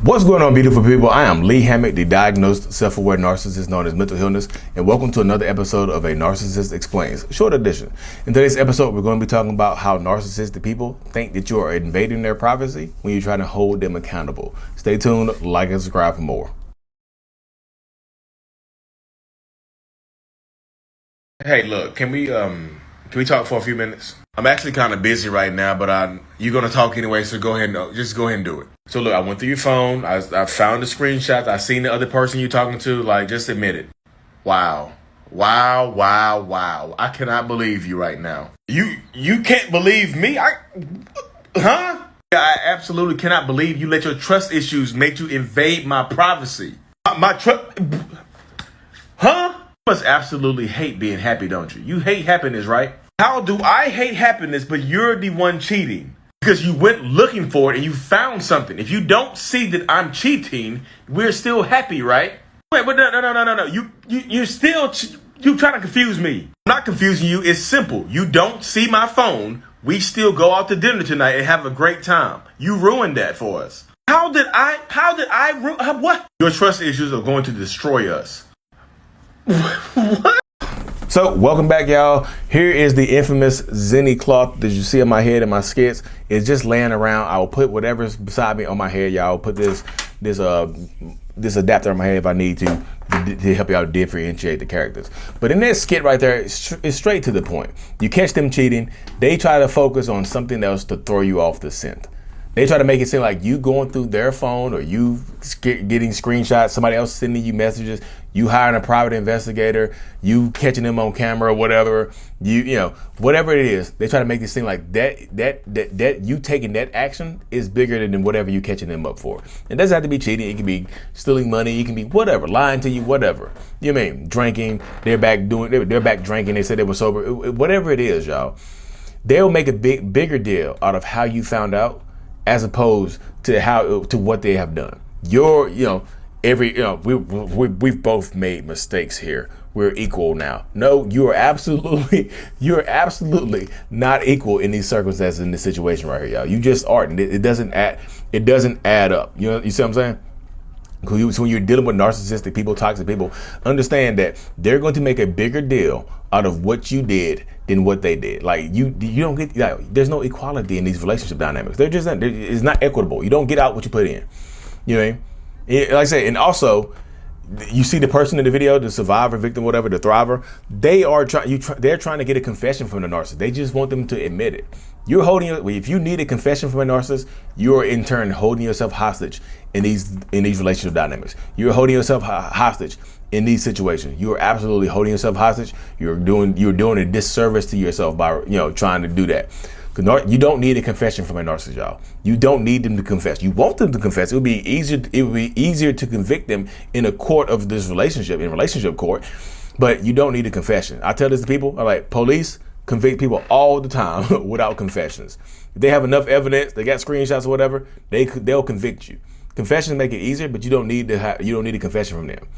What's going on, beautiful people? I am Lee Hammock, the diagnosed self-aware narcissist known as mental illness, and welcome to another episode of A Narcissist Explains, short edition. In today's episode, we're going to be talking about how narcissistic people think that you are invading their privacy when you're trying to hold them accountable. Stay tuned, like and subscribe for more. Hey, look, can we talk for a few minutes? I'm actually kind of busy right now, but you're gonna talk anyway, so go ahead and just go ahead and do it. So look, I went through your phone. I found the screenshots. I seen the other person you're talking to. Like, just admit it. Wow. I cannot believe you right now. You can't believe me? Huh? I absolutely cannot believe you let your trust issues make you invade my privacy. My trust. Huh? You must absolutely hate being happy, don't you? You hate happiness, right? How do I hate happiness, but you're the one cheating? Because you went looking for it and you found something. If you don't see that I'm cheating, we're still happy, right? Wait, but no. You're still, you trying to confuse me. I'm not confusing you. It's simple. You don't see my phone. We still go out to dinner tonight and have a great time. You ruined that for us. How did I ruin, what? Your trust issues are going to destroy us. What? So welcome back, y'all. Here is the infamous zinni cloth that you see on my head and my skits. It's just laying around. I will put whatever's beside me on my head, y'all. Put this adapter on my head if I need to help y'all differentiate the characters. But in that skit right there, it's straight to the point. You catch them cheating. They try to focus on something else to throw you off the scent. They try to make it seem like you going through their phone or you getting screenshots, somebody else sending you messages, you hiring a private investigator, you catching them on camera or whatever, you know, whatever it is. They try to make this seem like that you taking that action is bigger than whatever you catching them up for. It doesn't have to be cheating. It can be stealing money. It can be whatever, lying to you, whatever. You know what I mean? Drinking. They're back drinking. They said they were sober. Whatever it is, y'all. They'll make a bigger deal out of how you found out, as opposed to what they have done. We've both made mistakes here. We're equal now. No, you're absolutely not equal in these circumstances, in this situation right here, y'all. You just aren't. It doesn't add up. You know, you see what I'm saying? So when you're dealing with narcissistic people, toxic people, understand that they're going to make a bigger deal out of what you did than what they did. Like you don't get, there's no equality in these relationship dynamics. They're just not, it's not equitable. You don't get out what you put in. You know what I mean? Like I said, and also you see the person in the video, the survivor, victim, whatever, the thriver, they're trying to get a confession from the narcissist. They just want them to admit it. If you need a confession from a narcissist, you're in turn holding yourself hostage in these relationship dynamics. You're holding yourself hostage in these situations. You're absolutely holding yourself hostage. You're doing a disservice to yourself by trying to do that. You don't need a confession from a narcissist, y'all. You don't need them to confess. You want them to confess. It would be easier to convict them in a court of this relationship, in relationship court, but you don't need a confession. I tell this to people, I'm like, police convict people all the time without confessions. If they have enough evidence, they got screenshots or whatever, they'll convict you. Confessions make it easier, but you don't need a confession from them.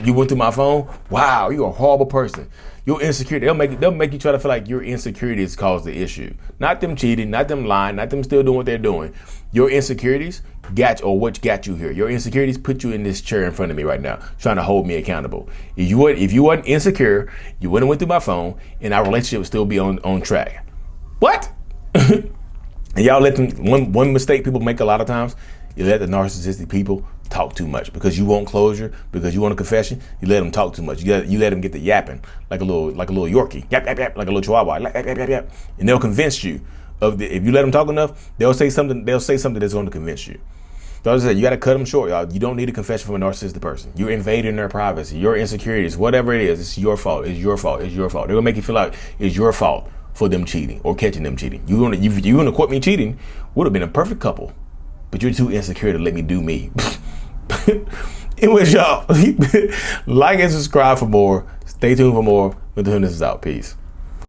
You went through my phone. Wow, you're a horrible person. Your insecurity, they'll make you try to feel like your insecurities caused the issue. Not them cheating, not them lying, not them still doing what they're doing. Your insecurities what got you here. Your insecurities put you in this chair in front of me right now, trying to hold me accountable. If you weren't insecure, you wouldn't have went through my phone, and our relationship would still be on track. What? And y'all let them, one mistake people make a lot of times, you let the narcissistic people talk too much because you want closure, because you want a confession. You let them talk too much. You let them get the yapping like a little Yorkie, yap, like a little Chihuahua, yap, and they'll convince you if you let them talk enough, they'll say something that's going to convince you. So as I said, you got to cut them short, y'all. You don't need a confession from a narcissistic person. You're invading their privacy, your insecurities, whatever it is. It's your fault. It's your fault. It's your fault. They're gonna make you feel like it's your fault for them cheating or catching them cheating. You gonna quote me cheating? Would have been a perfect couple, but you're too insecure to let me do me. Anyways, y'all, like and subscribe for more. Stay tuned for more. Mental Illness is out. Peace.